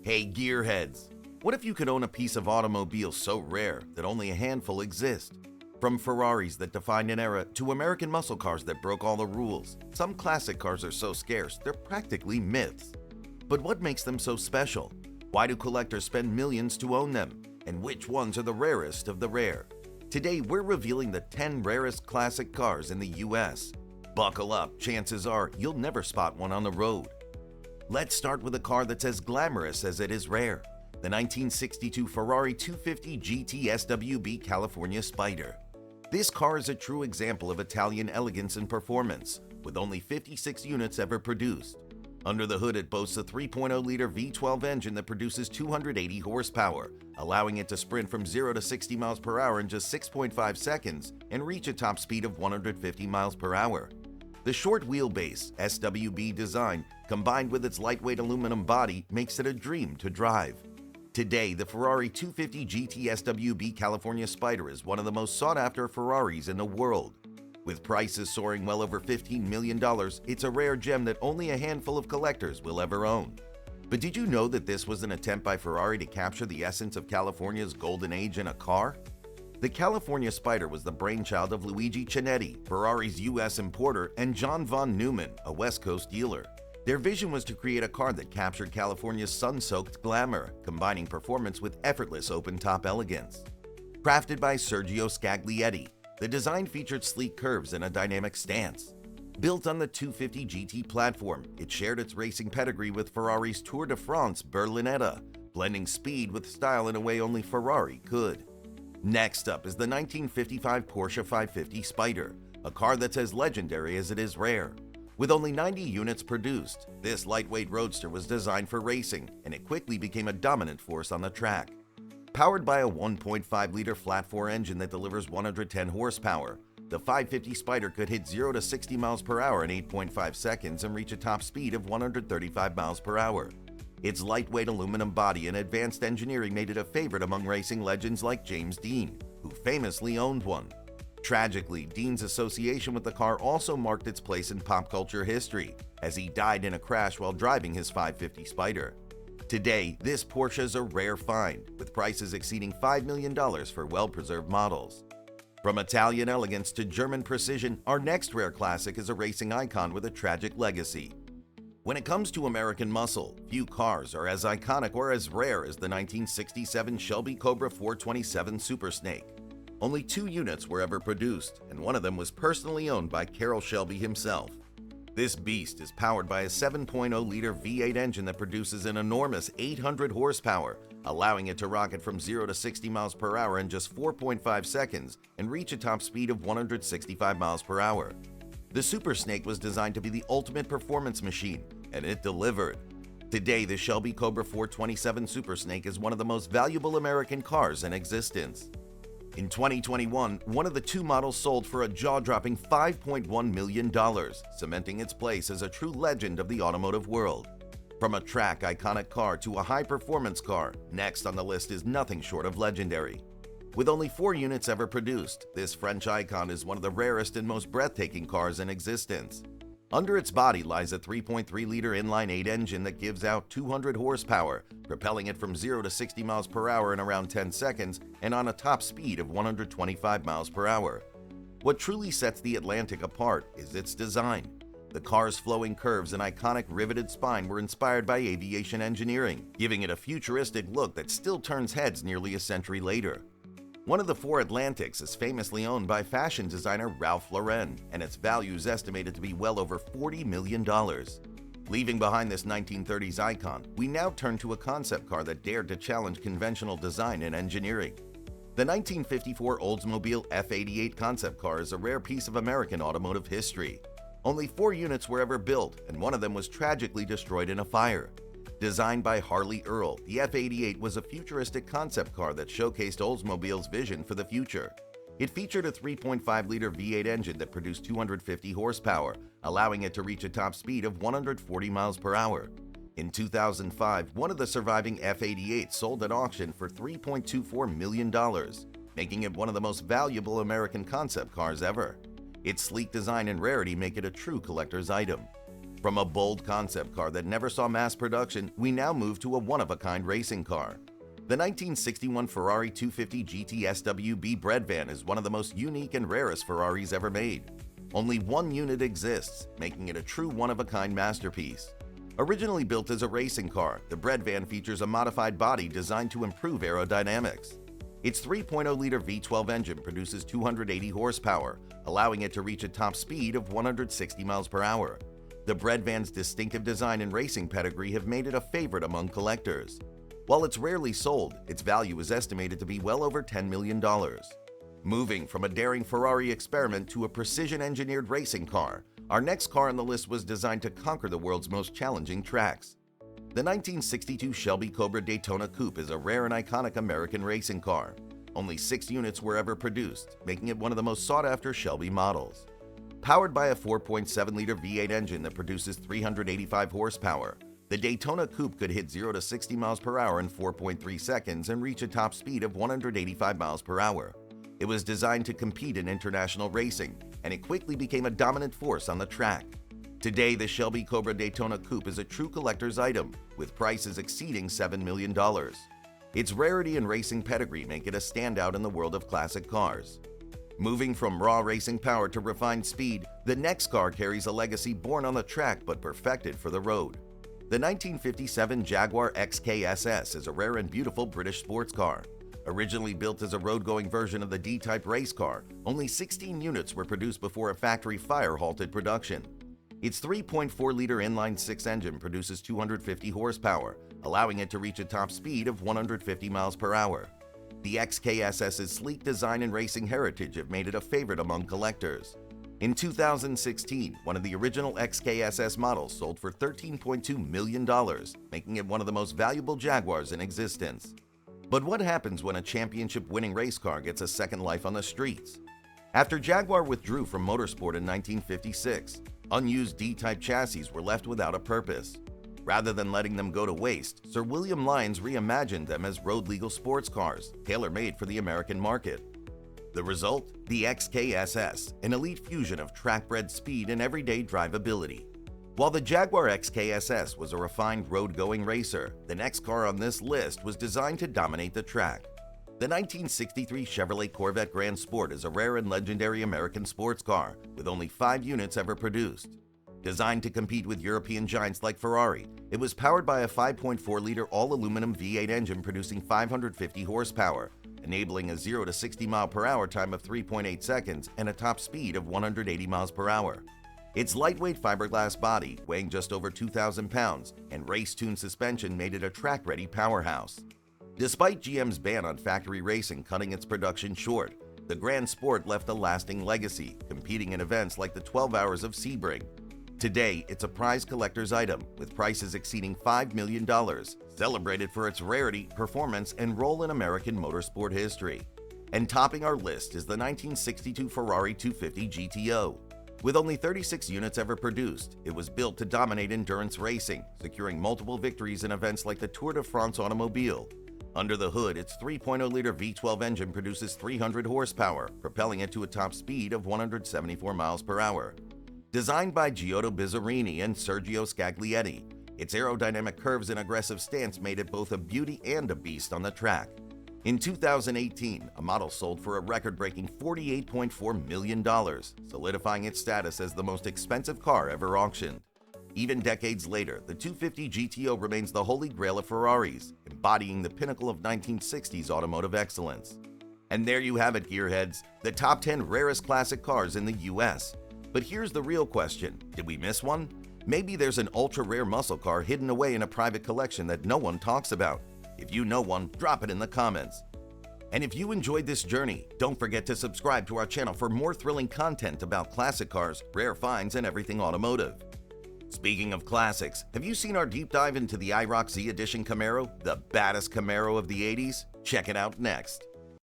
Hey gearheads! What if you could own a piece of automobile so rare that only a handful exist? From Ferraris that defined an era to American muscle cars that broke all the rules, some classic cars are so scarce they're practically myths. But what makes them so special? Why do collectors spend millions to own them? And which ones are the rarest of the rare? Today we're revealing the 10 rarest classic cars in the US. Buckle up, chances are you'll never spot one on the road. Let's start with a car that's as glamorous as it is rare. The 1962 Ferrari 250 GT SWB California Spider. This car is a true example of Italian elegance and performance, with only 56 units ever produced. Under the hood, it boasts a 3.0-liter V12 engine that produces 280 horsepower, allowing it to sprint from 0 to 60 miles per hour in just 6.5 seconds and reach a top speed of 150 miles per hour. The short wheelbase, SWB design, combined with its lightweight aluminum body, makes it a dream to drive. Today, the Ferrari 250 GT SWB California Spider is one of the most sought-after Ferraris in the world. With prices soaring well over $15 million, it's a rare gem that only a handful of collectors will ever own. But did you know that this was an attempt by Ferrari to capture the essence of California's golden age in a car? The California Spider was the brainchild of Luigi Chinetti, Ferrari's US importer, and John von Neumann, a West Coast dealer. Their vision was to create a car that captured California's sun-soaked glamour, combining performance with effortless open-top elegance. Crafted by Sergio Scaglietti, the design featured sleek curves and a dynamic stance. Built on the 250 GT platform, it shared its racing pedigree with Ferrari's Tour de France Berlinetta, blending speed with style in a way only Ferrari could. Next up is the 1955 Porsche 550 Spider, a car that's as legendary as it is rare. With only 90 units produced, this lightweight roadster was designed for racing, and it quickly became a dominant force on the track. Powered by a 1.5-liter flat-4 engine that delivers 110 horsepower, the 550 Spider could hit 0 to 60 miles per hour in 8.5 seconds and reach a top speed of 135 miles per hour. Its lightweight aluminum body and advanced engineering made it a favorite among racing legends like James Dean, who famously owned one. Tragically, Dean's association with the car also marked its place in pop culture history, as he died in a crash while driving his 550 Spider. Today, this Porsche is a rare find, with prices exceeding $5 million for well-preserved models. From Italian elegance to German precision, our next rare classic is a racing icon with a tragic legacy. When it comes to American muscle, few cars are as iconic or as rare as the 1967 Shelby Cobra 427 Super Snake. Only 2 units were ever produced, and one of them was personally owned by Carroll Shelby himself. This beast is powered by a 7.0-liter V8 engine that produces an enormous 800 horsepower, allowing it to rocket from 0 to 60 miles per hour in just 4.5 seconds and reach a top speed of 165 miles per hour. The Super Snake was designed to be the ultimate performance machine, and it delivered. Today, the Shelby Cobra 427 Super Snake is one of the most valuable American cars in existence. In 2021, one of the 2 models sold for a jaw-dropping $5.1 million, cementing its place as a true legend of the automotive world. From a track iconic car to a high-performance car, next on the list is nothing short of legendary. With only 4 units ever produced, this French icon is one of the rarest and most breathtaking cars in existence. Under its body lies a 3.3-liter inline-8 engine that gives out 200 horsepower, propelling it from 0 to 60 miles per hour in around 10 seconds and on a top speed of 125 miles per hour. What truly sets the Atlantic apart is its design. The car's flowing curves and iconic riveted spine were inspired by aviation engineering, giving it a futuristic look that still turns heads nearly a century later. One of the 4 Atlantics is famously owned by fashion designer Ralph Lauren, and its value is estimated to be well over $40 million. Leaving behind this 1930s icon, we now turn to a concept car that dared to challenge conventional design and engineering. The 1954 Oldsmobile F88 concept car is a rare piece of American automotive history. Only 4 units were ever built, and one of them was tragically destroyed in a fire. Designed by Harley Earl, the F88 was a futuristic concept car that showcased Oldsmobile's vision for the future. It featured a 3.5-liter V8 engine that produced 250 horsepower, allowing it to reach a top speed of 140 miles per hour. In 2005, one of the surviving F88s sold at auction for $3.24 million, making it one of the most valuable American concept cars ever. Its sleek design and rarity make it a true collector's item. From a bold concept car that never saw mass production, we now move to a one-of-a-kind racing car. The 1961 Ferrari 250 GT SWB bread van is one of the most unique and rarest Ferraris ever made. Only one unit exists, making it a true one-of-a-kind masterpiece. Originally built as a racing car, the bread van features a modified body designed to improve aerodynamics. Its 3.0-liter V12 engine produces 280 horsepower, allowing it to reach a top speed of 160 miles per hour. The bread van's distinctive design and racing pedigree have made it a favorite among collectors. While it's rarely sold, its value is estimated to be well over $10 million. Moving from a daring Ferrari experiment to a precision-engineered racing car, our next car on the list was designed to conquer the world's most challenging tracks. The 1962 Shelby Cobra Daytona Coupe is a rare and iconic American racing car. Only 6 units were ever produced, making it one of the most sought-after Shelby models. Powered by a 4.7-liter V8 engine that produces 385 horsepower, the Daytona Coupe could hit 0 to 60 miles per hour in 4.3 seconds and reach a top speed of 185 miles per hour. It was designed to compete in international racing, and it quickly became a dominant force on the track. Today, the Shelby Cobra Daytona Coupe is a true collector's item, with prices exceeding $7 million. Its rarity and racing pedigree make it a standout in the world of classic cars. Moving from raw racing power to refined speed, the next car carries a legacy born on the track but perfected for the road. The 1957 Jaguar XK-SS is a rare and beautiful British sports car. Originally built as a road-going version of the D-Type race car, only 16 units were produced before a factory fire halted production. Its 3.4-liter inline-six engine produces 250 horsepower, allowing it to reach a top speed of 150 miles per hour. The XK-SS's sleek design and racing heritage have made it a favorite among collectors. In 2016, one of the original XK-SS models sold for $13.2 million, making it one of the most valuable Jaguars in existence. But what happens when a championship-winning race car gets a second life on the streets? After Jaguar withdrew from motorsport in 1956, unused D-Type chassis were left without a purpose. Rather than letting them go to waste, Sir William Lyons reimagined them as road-legal sports cars, tailor-made for the American market. The result? The XK-SS, an elite fusion of track-bred speed and everyday drivability. While the Jaguar XK-SS was a refined road-going racer, the next car on this list was designed to dominate the track. The 1963 Chevrolet Corvette Grand Sport is a rare and legendary American sports car, with only 5 units ever produced. Designed to compete with European giants like Ferrari, it was powered by a 5.4-liter all-aluminum V8 engine producing 550 horsepower, enabling a 0 to 60 mile per hour time of 3.8 seconds and a top speed of 180 miles per hour. Its lightweight fiberglass body, weighing just over 2,000 pounds, and race-tuned suspension made it a track-ready powerhouse. Despite GM's ban on factory racing cutting its production short, the Grand Sport left a lasting legacy, competing in events like the 12 Hours of Sebring. Today, it's a prized collector's item, with prices exceeding $5 million, celebrated for its rarity, performance, and role in American motorsport history. And topping our list is the 1962 Ferrari 250 GTO. With only 36 units ever produced, it was built to dominate endurance racing, securing multiple victories in events like the Tour de France Automobile. Under the hood, its 3.0-liter V12 engine produces 300 horsepower, propelling it to a top speed of 174 miles per hour. Designed by Giotto Bizzarini and Sergio Scaglietti, its aerodynamic curves and aggressive stance made it both a beauty and a beast on the track. In 2018, a model sold for a record-breaking $48.4 million, solidifying its status as the most expensive car ever auctioned. Even decades later, the 250 GTO remains the holy grail of Ferraris, embodying the pinnacle of 1960s automotive excellence. And there you have it, gearheads, the top 10 rarest classic cars in the US. But here's the real question: did we miss one? Maybe there's an ultra-rare muscle car hidden away in a private collection that no one talks about. If you know one, drop it in the comments. And if you enjoyed this journey, don't forget to subscribe to our channel for more thrilling content about classic cars, rare finds, and everything automotive. Speaking of classics, have you seen our deep dive into the IROC Z Edition Camaro, the baddest Camaro of the 80s? Check it out next.